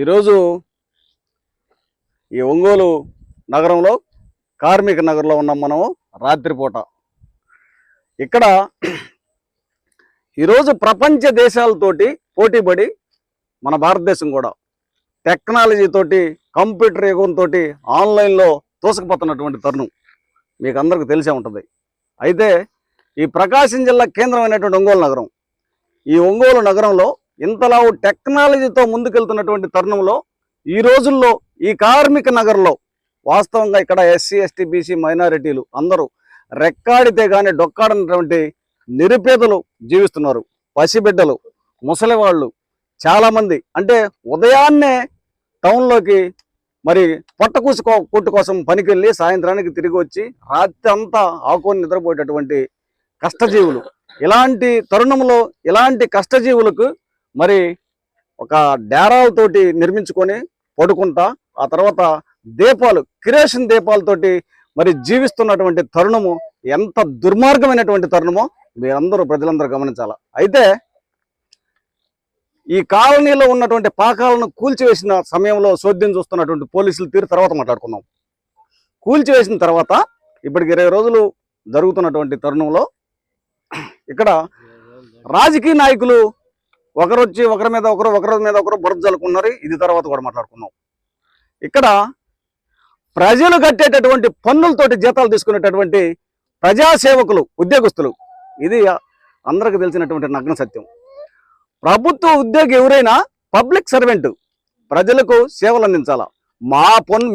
ఈరోజు ఈ ఒంగోలు నగరంలో కార్మిక నగర్లో ఉన్నాం మనము రాత్రిపూట. ఇక్కడ ఈరోజు ప్రపంచ దేశాలతోటి పోటీపడి మన భారతదేశం కూడా టెక్నాలజీతోటి కంప్యూటర్ యుగంతో ఆన్లైన్లో తోసుకుపోతున్నటువంటి తరుణం మీకు అందరికీ తెలిసే ఉంటుంది. అయితే ఈ ప్రకాశం జిల్లా కేంద్రమైనటువంటి ఒంగోలు నగరం, ఈ ఒంగోలు నగరంలో ఇంతలా టెక్నాలజీతో ముందుకెళ్తున్నటువంటి తరుణంలో ఈ రోజుల్లో ఈ కార్మిక నగర్లో వాస్తవంగా ఇక్కడ ఎస్సీ ఎస్టీ బీసీ మైనారిటీలు అందరూ రెక్కాడితే కానీ డొక్కాడనటువంటి నిరుపేదలు జీవిస్తున్నారు. పసిబిడ్డలు, ముసలివాళ్ళు చాలామంది అంటే ఉదయాన్నే టౌన్లోకి మరి పొట్టకూసి కొట్టు కోసం పనికి వెళ్ళి సాయంత్రానికి తిరిగి వచ్చి రాత్రి అంతా ఆకొని నిద్రపోయేటటువంటి కష్టజీవులు. ఇలాంటి తరుణంలో ఇలాంటి కష్టజీవులకు మరి ఒక డేరాలతోటి నిర్మించుకొని పడుకుంటా ఆ తర్వాత దీపాలు కిరోసిన్ దీపాలతోటి మరి జీవిస్తున్నటువంటి తరుణము ఎంత దుర్మార్గమైనటువంటి తరుణమో మీరందరూ ప్రజలందరూ గమనించాల. అయితే ఈ కాలనీలో ఉన్నటువంటి పాకాలను కూల్చివేసిన సమయంలో చోద్యం చూస్తున్నటువంటి పోలీసులు తీరు తర్వాత మాట్లాడుకుందాం. కూల్చివేసిన తర్వాత ఇప్పటికి 20 రోజులు జరుగుతున్నటువంటి తరుణంలో ఇక్కడ రాజకీయ నాయకులు ఒకరు వచ్చి ఒకరి మీద ఒకరు బురద జల్లుకున్నారు. ఇది తర్వాత కూడా మాట్లాడుకుందాం. ఇక్కడ ప్రజలు కట్టేటటువంటి పన్నులతోటి జీతాలు తీసుకునేటటువంటి ప్రజాసేవకులు, ఉద్యోగస్తులు, ఇది అందరికి తెలిసినటువంటి నగ్న సత్యం. ప్రభుత్వ ఉద్యోగి ఎవరైనా పబ్లిక్ సర్వెంట్, ప్రజలకు సేవలు అందించాలా.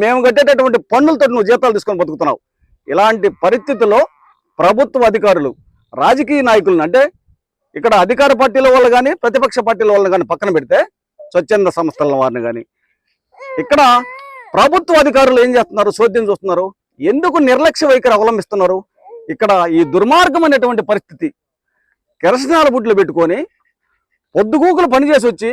మేము కట్టేటటువంటి పన్నులతో నువ్వు జీతాలు తీసుకొని బతుకుతున్నావు. ఇలాంటి పరిస్థితుల్లో ప్రభుత్వ అధికారులు రాజకీయ నాయకులను అంటే ఇక్కడ అధికార పార్టీల వాళ్ళు కానీ ప్రతిపక్ష పార్టీల వాళ్ళని కానీ పక్కన పెడితే స్వచ్ఛంద సంస్థల వారిని కానీ ఇక్కడ ప్రభుత్వ అధికారులు ఏం చేస్తున్నారు? చోద్యం చూస్తున్నారు. ఎందుకు నిర్లక్ష్య వైఖరి అవలంబిస్తున్నారు? ఇక్కడ ఈ దుర్మార్గమైనటువంటి పరిస్థితి. కిరసనాల బుడ్లు పెట్టుకొని పొద్దుగూకులు పనిచేసి వచ్చి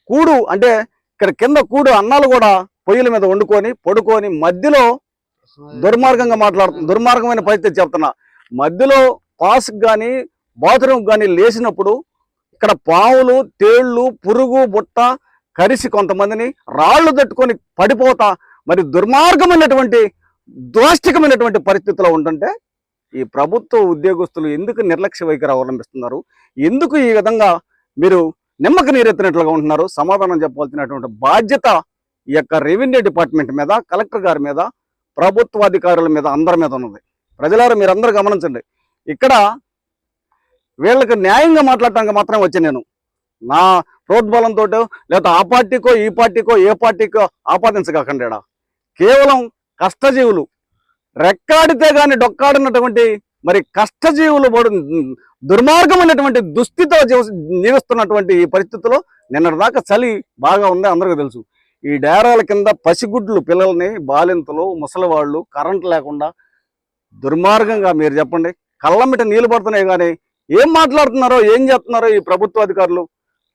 కూడు అంటే ఇక్కడ కింద కూడు అన్నాలు కూడా పొయ్యిల మీద వండుకొని పడుకొని మధ్యలో దుర్మార్గమైన పరిస్థితి చెప్తున్నా. మధ్యలో పాస్కి కానీ బాత్రూమ్కి కానీ లేచినప్పుడు ఇక్కడ పావులు, తేళ్లు, పురుగు, బుట్ట కరిసి కొంతమందిని రాళ్లు తట్టుకొని పడిపోతా మరి దుర్మార్గమైనటువంటి దోష్టికమైనటువంటి పరిస్థితిలో ఉంటుంటే ఈ ప్రభుత్వ ఉద్యోగస్తులు ఎందుకు నిర్లక్ష్య వైఖరి అవలంబిస్తున్నారు? ఎందుకు ఈ విధంగా మీరు నిమ్మక నీరెత్తినట్లుగా ఉంటున్నారు? సమాధానం చెప్పవలసినటువంటి బాధ్యత ఈ యొక్క రెవెన్యూ డిపార్ట్మెంట్ మీద, కలెక్టర్ గారి మీద, ప్రభుత్వ అధికారుల మీద, అందరి మీద ఉన్నది. ప్రజలారా మీరందరూ గమనించండి. ఇక్కడ వీళ్ళకి న్యాయంగా మాట్లాడటానికి మాత్రం వచ్చి నేను నా ప్రోద్బలంతో లేదా ఆ పార్టీకో ఈ పార్టీకో ఏ పార్టీకో ఆపాదించకాకుండా కేవలం కష్టజీవులు రెక్కాడితే కానీ డొక్కాడినటువంటి మరి కష్టజీవులు దుర్మార్గమైనటువంటి దుస్థితితో జీవిస్తున్నటువంటి ఈ పరిస్థితుల్లో నిన్నటిదాకా చలి బాగా ఉంది, అందరికీ తెలుసు. ఈ డేరాల కింద పసిగుడ్లు పిల్లల్ని, బాలింతలు, ముసలివాళ్ళు కరెంట్ లేకుండా దుర్మార్గంగా మీరు చెప్పండి కళ్ళమిట నీళ్లు పడుతున్నాయి. కానీ ఏం మాట్లాడుతున్నారో ఏం చేస్తున్నారో ఈ ప్రభుత్వ అధికారులు,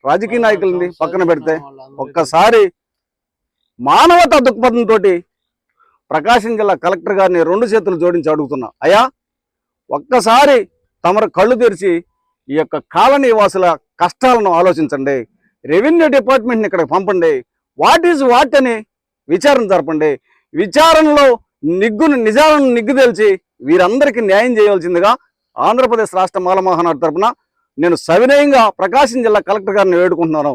రాజకీయ నాయకులని పక్కన పెడితే ఒక్కసారి మానవతా దృక్పథంతో ప్రకాశం జిల్లా కలెక్టర్ గారిని 2 చేతులు జోడించి అడుగుతున్నా, అయ్యా ఒక్కసారి తమరు కళ్ళు తెరిచి ఈ యొక్క కాలనీ వాసుల కష్టాలను ఆలోచించండి. రెవెన్యూ డిపార్ట్మెంట్ని ఇక్కడికి పంపండి. వాట్ ఈజ్ వాట్ అని విచారణ జరపండి. విచారణలో నిజాలను నిగ్గు తెలిసి వీరందరికీ న్యాయం చేయవలసిందిగా ఆంధ్రప్రదేశ్ రాష్ట్ర మాల మహానాడు తరపున నేను సవినయంగా ప్రకాశం జిల్లా కలెక్టర్ గారిని వేడుకుంటున్నాను.